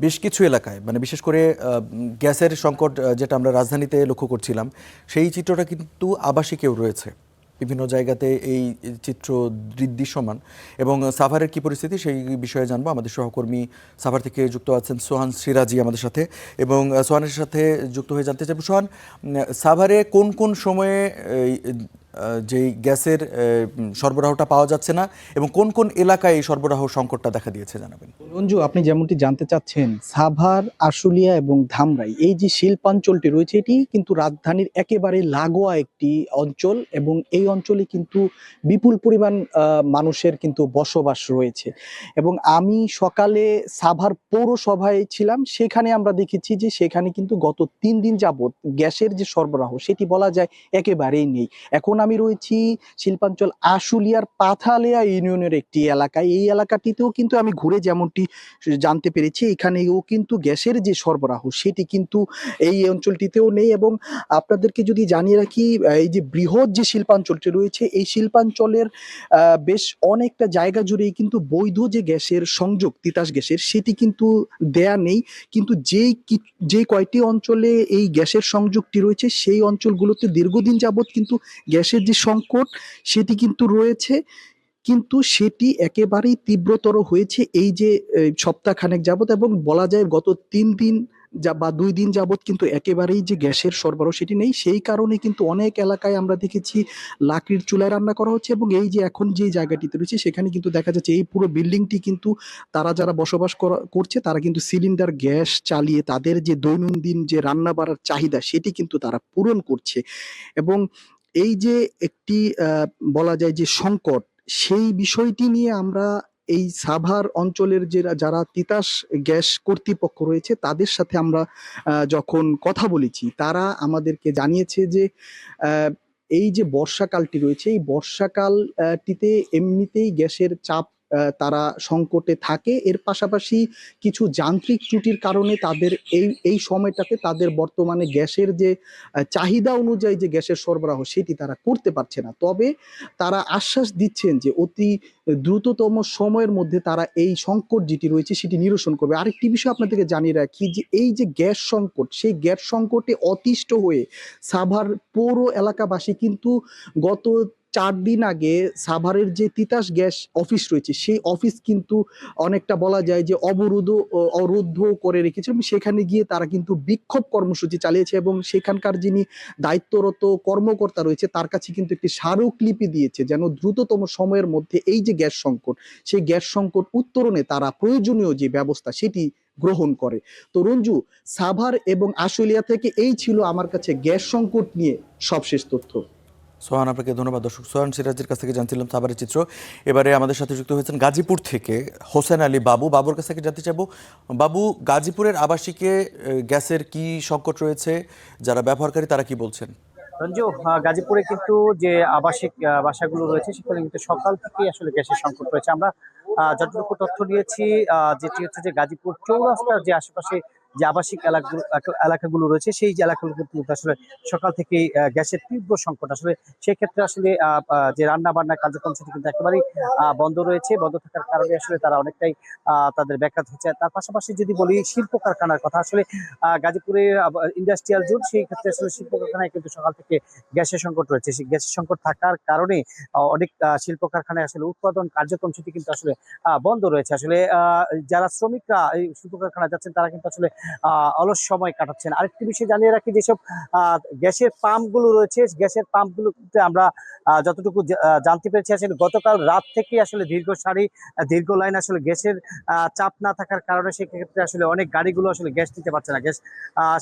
বেশ কিছু এলাকায় মানে বিশেষ করে গ্যাসের সংকট যেটা আমরা রাজধানীতে লক্ষ্য করছিলাম, সেই চিত্রটা কিন্তু আবাসিকেও রয়েছে। বিভিন্ন জায়গাতে এই চিত্র দৃশ্যমান। এবং সাভারের কি পরিস্থিতি সেই বিষয়ে জানবো। আমাদের সহকর্মী সাভার থেকে যুক্ত আছেন সোহান সিরাজি আমাদের সাথে, এবং সোহানের সাথে যুক্ত হয়ে জানতে চাইব সোহান, সাভারে কোন কোন সময়ে যেই গ্যাসের সরবরাহটা পাওয়া যাচ্ছে না এবং কোন কোন এলাকায় এই সরবরাহ সংকটটা দেখা দিয়েছে জানাবেন। রঞ্জু, আপনি যেমনটি জানতে চাচ্ছেন, সাভার, আশুলিয়া এবং ধামরাই এই যে শিল্পাঞ্চলটি রয়েছে এটি কিন্তু রাজধানীর একেবারে লাগোয়া একটি অঞ্চল, এবং এই অঞ্চলে কিন্তু বিপুল পরিমাণ মানুষের কিন্তু বসবাস রয়েছে। এবং আমি সকালে সাভার পৌরসভায় ছিলাম, সেখানে আমরা দেখেছি যে সেখানে কিন্তু গত 3 দিন যাবত গ্যাসের যে সরবরাহ সেটি বলা যায় একেবারেই নেই। এখন আমি রয়েছি শিল্পাঞ্চল আশুলিয়ার পাথালিয়া ইউনিয়নের একটি এলাকায়। এই এলাকাটিতেও কিন্তু আমি ঘুরে যেমনটি জানতে পেরেছি, এখানেও কিন্তু গ্যাসের যে সরবরাহ সেটি কিন্তু এই অঞ্চলটিতেও নেই। এবং আপনাদেরকে যদি জানিয়ে রাখি, এই যে বৃহৎ যে শিল্পাঞ্চলটি রয়েছে এই শিল্পাঞ্চলের বেশ অনেকটা জায়গা জুড়েই কিন্তু বৈধ যে গ্যাসের সংযোগ, তিতাস গ্যাসের, সেটি কিন্তু দেয়া নেই। কিন্তু যেই কয়টি অঞ্চলে এই গ্যাসের সংযোগটি রয়েছে সেই অঞ্চলগুলোতে দীর্ঘদিন যাবৎ কিন্তু গ্যাসের যে সংকট সেটি কিন্তু রয়েছে। কিন্তু সেটি একেবারেই তীব্রতর হয়েছে এই যে সপ্তাহখানেক যাবৎ, এবং বলা যায় গত 3 দিন বা 2 দিন যাবৎ কিন্তু একেবারেই যে গ্যাসের সরবরাহ সেটি নেই। সেই কারণে কিন্তু অনেক এলাকায় আমরা দেখেছি লাকড়ির চুলায় রান্না করা হচ্ছে, এবং এই যে এখন যে জায়গাটিতে রয়েছে সেখানে কিন্তু দেখা যাচ্ছে এই পুরো বিল্ডিংটি কিন্তু তারা যারা বসবাস করছে তারা কিন্তু সিলিন্ডার গ্যাস চালিয়ে তাদের যে দৈনন্দিন যে রান্না বাড়ার চাহিদা সেটি কিন্তু তারা পূরণ করছে। এবং এই যে একটি বলা যায় যে সংকট, সেই বিষয়টি নিয়ে আমরা এই সাভার অঞ্চলের যারা তিতাস গ্যাস কর্তৃপক্ষ রয়েছে তাদের সাথে আমরা যখন কথা বলেছি, তারা আমাদেরকে জানিয়েছে যে আহ, এই যে বর্ষাকালটি রয়েছে এই বর্ষাকালটিতে এমনিতেই গ্যাসের চাপ তারা সংকটে থাকে। এর পাশাপাশি কিছু যান্ত্রিক ত্রুটির কারণে তাদের এই সময়টাতে তাদের বর্তমানে গ্যাসের যে চাহিদা অনুযায়ী যে গ্যাসের সরবরাহ সেটি তারা করতে পারছে না। তবে তারা আশ্বাস দিচ্ছেন যে অতি দ্রুততম সময়ের মধ্যে তারা এই সংকট যেটি রয়েছে সেটি নিরসন করবে। আরেকটি বিষয় আপনাদেরকে জানিয়ে রাখি যে এই যে গ্যাস সংকট, সেই গ্যাস সংকটে অতিষ্ঠ হয়ে সাভার পৌর এলাকাবাসী কিন্তু গত 4 দিন আগে সাভারের যে তিতাস গ্যাস অফিস রয়েছে সেই অফিস কিন্তু অনেকটা বলা যায় যে অবরুদ্ধ করে রেখেছে, এবং সেখানে গিয়ে তারা কিন্তু বিক্ষোভ কর্মসূচি চালিয়েছে। এবং সেখানকার যিনি দায়িত্বরত কর্মকর্তা রয়েছে তার কাছে কিন্তু একটি স্মারকলিপি দিয়েছে যেন দ্রুততম সময়ের মধ্যে এই যে গ্যাস সংকট, সেই গ্যাস সংকট উত্তরণে তারা প্রয়োজনীয় যে ব্যবস্থা সেটি গ্রহণ করে। তো রঞ্জু, সাভার এবং আশুলিয়া থেকে এই ছিল আমার কাছে গ্যাস সংকট নিয়ে সবশেষ তথ্য। সোহান, আপনাকে ধন্যবাদ। দর্শক, সোহান সিরাজের কাছ থেকে জানছিলাম সাভারের চিত্র। এবারে আমাদের সাথে যুক্ত হয়েছেন গাজীপুর থেকে হোসেন আলী বাবু। বাবুর কাছ থেকে জানতে চাইবো, বাবু, গাজীপুরের আবাসিকে গ্যাসের কি সংকট রয়েছে, যারা ব্যবহারকারী তারা কি বলছেন? রঞ্জু, গাজীপুরে কিন্তু যে আবাসিক বাসাগুলো রয়েছে সেখানে কিন্তু সকাল থেকেই আসলে গ্যাসের সংকট রয়েছে। আমরা যতটুকু তথ্য নিয়েছি, যেটি হচ্ছে যে গাজীপুর চৌরাস্তার যে আশেপাশে যে আবাসিক এলাকাগুলো রয়েছে সেই যে এলাকাগুলো কিন্তু আসলে সকাল থেকেই গ্যাসের তীব্র সংকট। আসলে সেক্ষেত্রে আসলে যে রান্না বান্না কার্যক্রম সেটি কিন্তু একেবারেই বন্ধ রয়েছে। বন্ধ থাকার কারণে আসলে তারা অনেকটাই তাদের ব্যাঘাত হচ্ছে। তার পাশাপাশি যদি বলি শিল্প কারখানার কথা, আসলে গাজীপুরে ইন্ডাস্ট্রিয়াল জোন, সেই ক্ষেত্রে আসলে শিল্প কারখানায় কিন্তু সকাল থেকে গ্যাসের সংকট রয়েছে। সেই গ্যাসের সংকট থাকার কারণে অনেক শিল্প কারখানায় আসলে উৎপাদন কার্যক্রম সেটি কিন্তু আসলে বন্ধ রয়েছে। আসলে যারা শ্রমিকরা এই শিল্প কারখানায় যাচ্ছেন তারা কিন্তু আসলে অলস সময় কাটাচ্ছেন। আরেকটি বিষয় জানিয়ে রাখি, যেসব গ্যাসের পাম্প গুলো রয়েছে গ্যাসের পাম্প গুলোতে আমরা যতটুকু জানতে পেরেছি আসলে গতকাল রাত থেকে আসলে দীর্ঘ সারি দীর্ঘ লাইন, আসলে গ্যাসের চাপ না থাকার কারণে সেক্ষেত্রে আসলে অনেক গাড়িগুলো আসলে গ্যাস নিতে পারছে না। গ্যাস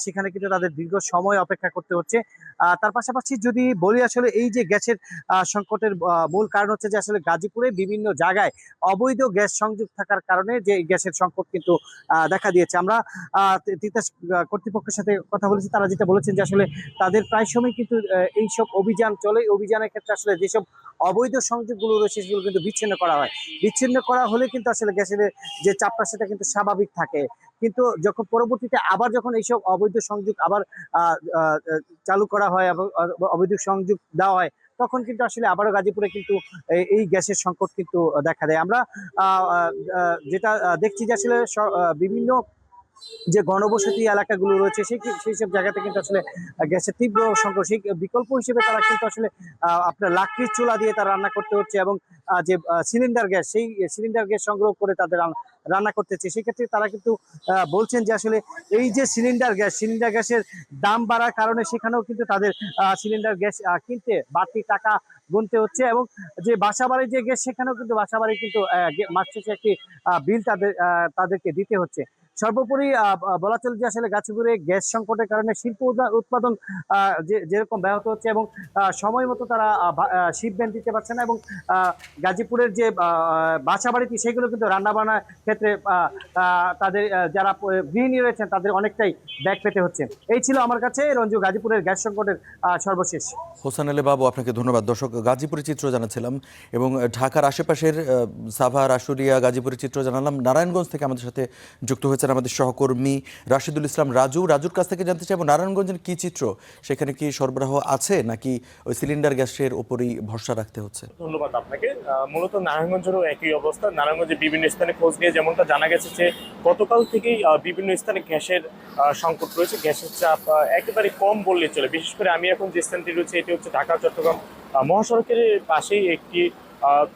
সেখানে কিন্তু তাদের দীর্ঘ সময় অপেক্ষা করতে হচ্ছে। তার পাশাপাশি যদি বলি, আসলে এই যে গ্যাসের সংকটের মূল কারণ হচ্ছে যে আসলে গাজীপুরে বিভিন্ন জায়গায় অবৈধ গ্যাস সংযোগ থাকার কারণে যে গ্যাসের সংকট কিন্তু দেখা দিয়েছে। আমরা তিতাস কর্তৃপক্ষের সাথে কথা বলেছি, তারা যেটা বলেছেন যে আসলে তাদের প্রায় সময় কিন্তু এইসব অভিযান চলে। অভিযানের ক্ষেত্রে আসলে যেসব অবৈধ সংযোগগুলো রয়েছে সেগুলো কিন্তু বিচ্ছিন্ন করা হয়। বিচ্ছিন্ন করা হলে কিন্তু আসলে গ্যাসের যে চাপটা সেটা কিন্তু স্বাভাবিক থাকে। কিন্তু যখন পরবর্তীতে আবার যখন এইসব অবৈধ সংযোগ আবার চালু করা হয় এবং অবৈধ সংযোগ দেওয়া হয়, তখন কিন্তু আসলে আবারও গাজীপুরে কিন্তু এই গ্যাসের সংকট কিন্তু দেখা দেয়। আমরা যেটা দেখছি যে আসলে বিভিন্ন যে ঘনবসতি এলাকাগুলো রয়েছে সেই সব জায়গাতে কিন্তু আসলে গ্যাসের তীব্র সংকট। সেই বিকল্প হিসেবে তারা কিন্তু আসলে আপনার লাকড়ির চুলা দিয়ে তারা রান্না করতে হচ্ছে, এবং যে সিলিন্ডার গ্যাস, সেই সিলিন্ডার গ্যাস সংগ্রহ করে তাদের রান্না করতে হচ্ছে। সেক্ষেত্রে তারা কিন্তু বলছেন যে আসলে এই যে সিলিন্ডার গ্যাসের দাম বাড়ার কারণে সেখানেও কিন্তু তাদের সিলিন্ডার গ্যাস কিনতে বাড়তি টাকা গুনতে হচ্ছে, এবং যে বাসাবাড়ির যে গ্যাস সেখানেও কিন্তু বাসাবাড়ি কিন্তু মাস শেষে একটি বিল তাদেরকে দিতে হচ্ছে। সর্বোপরি বলা চলে যে আসলে গাজীপুরে গ্যাস সংকটের কারণে শিল্প উৎপাদন যেরকম ব্যাহত হচ্ছে, এবং সময় মতো তারা শিপমেন্ট দিতে পারছে না, এবং গাজীপুরের যে বাসা বাড়িটি সেগুলো কিন্তু রান্না বান্নার ক্ষেত্রে তাদের যারা গৃহিণী রয়েছেন তাদের অনেকটাই ব্যাক পেতে হচ্ছে। এই ছিল আমার কাছে রঞ্জু গাজীপুরের গ্যাস সংকটের সর্বশেষ। হোসেন আলী বাবু, আপনাকে ধন্যবাদ। দর্শক, গাজীপুরের চিত্র জানাচ্ছিলাম এবং ঢাকার আশেপাশের সাভার, আশুলিয়া, গাজীপুরের চিত্র জানালাম। নারায়ণগঞ্জ থেকে আমাদের সাথে যুক্ত হয়েছেন আমাদের সহকর্মী রাশিদুল ইসলাম রাজুর কাছ থেকে জানতে চাইব নারায়ণগঞ্জের কি চিত্র, সেখানে কি সরবরাহ আছে নাকি ওই সিলিন্ডার গ্যাসের উপরই ভরসা রাখতে হচ্ছে? ধন্যবাদ আপনাকে। মূলত নারায়ণগঞ্জেরও একই অবস্থা। নারায়ণগঞ্জে বিভিন্ন স্থানে খোঁজ নিয়ে যেমনটা জানা গেছে যে গতকাল থেকেই বিভিন্ন স্থানে গ্যাসের সংকট রয়েছে, গ্যাসের চাপ একেবারে কম বললে চলে। বিশেষ করে আমি এখন যে স্থানটি রয়েছে এটি হচ্ছে ঢাকা চট্টগ্রাম মহাসড়কের পাশেই একটি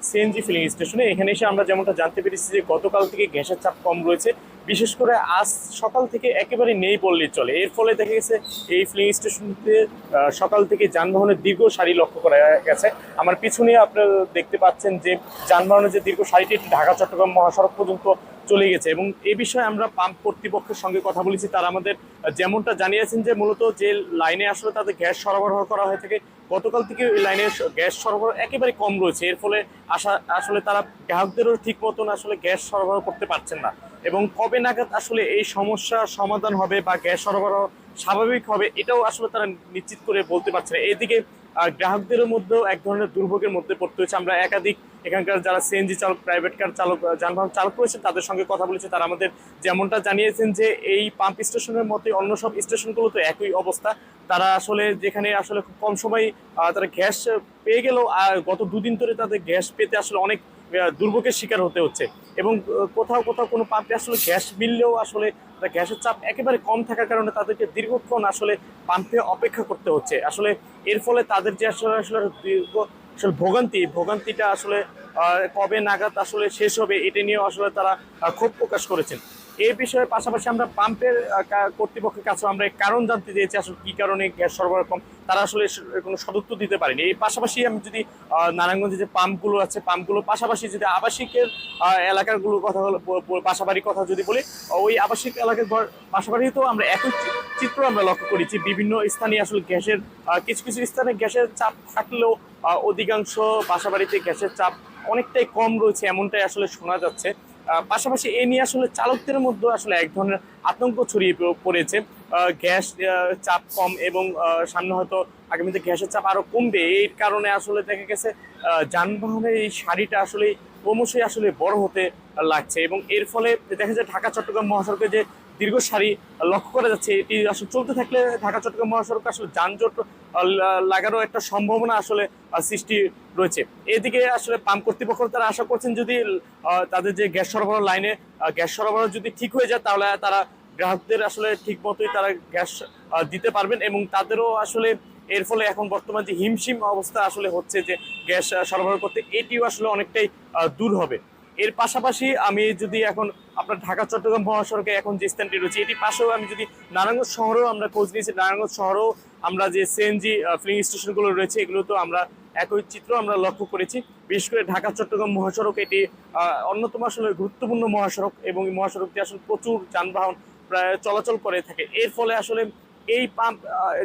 সিএনজি ফিলিং স্টেশনে। এখানে এসে আমরা যেমনটা জানতে পেরেছি যে গতকাল থেকে গ্যাসের চাপ কম রয়েছে, বিশেষ করে আজ সকাল থেকে একেবারে নেই বললেই চলে। এর ফলে দেখা গেছে এই ফিলিং স্টেশনটিতে সকাল থেকে যানবাহনের দীর্ঘ সারি লক্ষ্য করা গেছে। আমার পিছনে আপনারা দেখতে পাচ্ছেন যে যানবাহনের যে দীর্ঘ সারিটি ঢাকা চট্টগ্রাম মহাসড়ক পর্যন্ত চলে গেছে, এবং এই বিষয়ে আমরা পাম্প কর্তৃপক্ষের সঙ্গে কথা বলেছি। তারা আমাদের যেমনটা জানিয়েছেন যে মূলত যে লাইনে আসলে তাদের গ্যাস সরবরাহ করা হয়ে থাকে, গতকাল থেকে এই লাইনের গ্যাস সরবরাহ একেবারে কম রয়েছে। এর ফলে আসলে তারা গ্রাহকদেরও ঠিক মতন আসলে গ্যাস সরবরাহ করতে পারছেন না, এবং কবে নাগাদ আসলে এই সমস্যার সমাধান হবে বা গ্যাস সরবরাহ স্বাভাবিক হবে এটাও আসলে তারা নিশ্চিত করে বলতে পারছে না। এদিকে গ্রাহকদের মধ্যেও এক ধরনের দুর্ভোগের মধ্যে পড়তে হয়েছে। আমরা একাধিক এখানকার যারা সিএনজি চালক, প্রাইভেট কার চালক, যানবাহন চালক রয়েছেন তাদের সঙ্গে কথা বলেছে। তারা আমাদের যেমনটা জানিয়েছেন যে এই পাম্প স্টেশনের মতোই অন্য সব স্টেশনগুলো তো একই অবস্থা। তারা আসলে যেখানে আসলে খুব কম সময় তারা গ্যাস পেয়ে গেলেও গত দুদিন ধরে তাদের গ্যাস পেতে আসলে অনেক দুর্ভোগের শিকার হতে হচ্ছে, এবং কোথাও কোথাও কোনো পাম্পে আসলে গ্যাস মিললেও আসলে গ্যাসের চাপ একেবারে কম থাকার কারণে তাদেরকে দীর্ঘক্ষণ আসলে পাম্পে অপেক্ষা করতে হচ্ছে। আসলে এর ফলে তাদের যে আসলে আসলে দীর্ঘ আসলে ভোগান্তিটা আসলে কবে নাগাদ আসলে শেষ হবে এটা নিয়েও আসলে তারা ক্ষোভ প্রকাশ করেছেন। এই বিষয়ে পাশাপাশি আমরা পাম্পের কর্তৃপক্ষের কাছে আমরা কারণ জানতে চেয়েছি আসলে কি কারণে গ্যাস সরবরাহ কম, তারা আসলে কোনো সদুত্তর দিতে পারেনি। এই পাশাপাশি আমি যদি নারায়ণগঞ্জে যে পাম্পগুলো আছে পাম্পগুলোর পাশাপাশি যদি আবাসিকের এলাকাগুলোর কথা বাসাবাড়ির কথা যদি বলি, ওই আবাসিক এলাকার বাসাবাড়িতেও আমরা একই চিত্র আমরা লক্ষ্য করেছি। বিভিন্ন স্থানে আসলে গ্যাসের কিছু কিছু স্থানে গ্যাসের চাপ থাকলেও অধিকাংশ বাসাবাড়িতে গ্যাসের চাপ অনেকটাই কম রয়েছে এমনটাই আসলে শোনা যাচ্ছে। পাশাপাশি এ নিয়ে আসলে চালকদের মধ্যে আসলে এক ধরনের আতঙ্ক ছড়িয়ে পড়েছে। গ্যাস চাপ কম এবং সামনে হয়তো আগামীতে গ্যাসের চাপ আরো কমবে, এই কারণে আসলে দেখা গেছে যানবাহনের এই সারিটা আসলে ক্রমশই আসলে বড় হতে লাগছে, এবং এর ফলে দেখা যায় ঢাকা চট্টগ্রাম মহাসড়কে যে দীর্ঘ সারি লক্ষ্য করা যাচ্ছে এটি আসলে চলতে থাকলে ঢাকা চট্টগ্রাম মহাসড়কে আসলে যানজট লাগারও একটা সম্ভাবনা আসলে সৃষ্টি রয়েছে। এদিকে আসলে পাম্প কর্তৃপক্ষ তারা আশা করছেন যদি তাদের যে গ্যাস সরবরাহ লাইনে গ্যাস সরবরাহ যদি ঠিক হয়ে যায় তাহলে তারা গ্রাহকদের আসলে ঠিক মতোই তারা গ্যাস দিতে পারবেন, এবং তাদেরও আসলে এর ফলে এখন বর্তমান যে হিমশিম অবস্থা আসলে হচ্ছে যে গ্যাস সরবরাহ করতে, এটিও আসলে অনেকটাই দূর হবে। এর পাশাপাশি আমি যদি এখন আপনার ঢাকা চট্টগ্রাম মহাসড়কে এখন যে স্থানটি রয়েছে এটি পাশেও আমি যদি নারায়ণগঞ্জ শহরেও আমরা খোঁজ নিয়েছি, নারায়ণগঞ্জ শহরেও আমরা যে সিএনজি ফিলিং স্টেশনগুলো রয়েছে এগুলো তো আমরা একই চিত্র আমরা লক্ষ্য করেছি। বিশেষ করে ঢাকা চট্টগ্রাম মহাসড়ক এটি অন্যতম আসলে গুরুত্বপূর্ণ মহাসড়ক, এবং এই মহাসড়কটি আসলে প্রচুর যানবাহন প্রায় চলাচল করে থাকে। এর ফলে আসলে এই পাম্প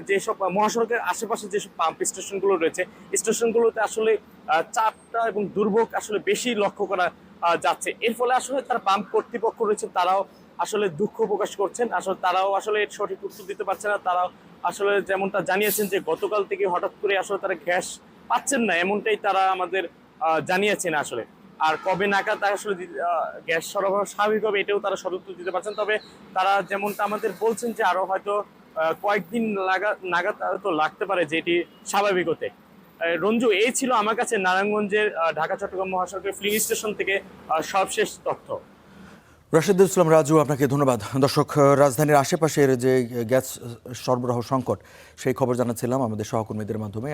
যেসব মহাসড়কের আশেপাশে যেসব পাম্প স্টেশনগুলো রয়েছে স্টেশনগুলোতে আসলে চাপটা এবং দুর্ভোগ আসলে বেশি লক্ষ্য করা যাচ্ছে। এর ফলে আসলে তারা পাম্প কর্তৃপক্ষ রয়েছে তারাও আসলে দুঃখ প্রকাশ করছেন, আসলে তারাও আসলে সঠিক উত্তর দিতে পারছে না। তারাও আসলে যেমনটা জানিয়েছেন যে গতকাল থেকে হঠাৎ করে আসলে তারা গ্যাস পাচ্ছেন না এমনটাই তারা আমাদের জানিয়েছেন আসলে। আর কবে নাগাদ আসলে গ্যাস সরবরাহ স্বাভাবিক হবে এটাও তারা সদুত্তর দিতে পারছেন, তবে তারা যেমনটা আমাদের বলছেন যে আরো হয়তো কয়েকদিন নাগাদ তো লাগতে পারে যে এটি স্বাভাবিক হতে। রঞ্জু, এই ছিল আমার কাছে নারায়ণগঞ্জের ঢাকা চট্টগ্রাম মহাসড়কের ফিলিং স্টেশন থেকে সবশেষ তথ্য। রাশেদুল ইসলাম রাজু, আপনাকে ধন্যবাদ। দর্শক, রাজধানীর আশেপাশের যে গ্যাস সরবরাহ সংকট সেই খবর জানাচ্ছিলাম আমাদের সহকর্মীদের মাধ্যমে।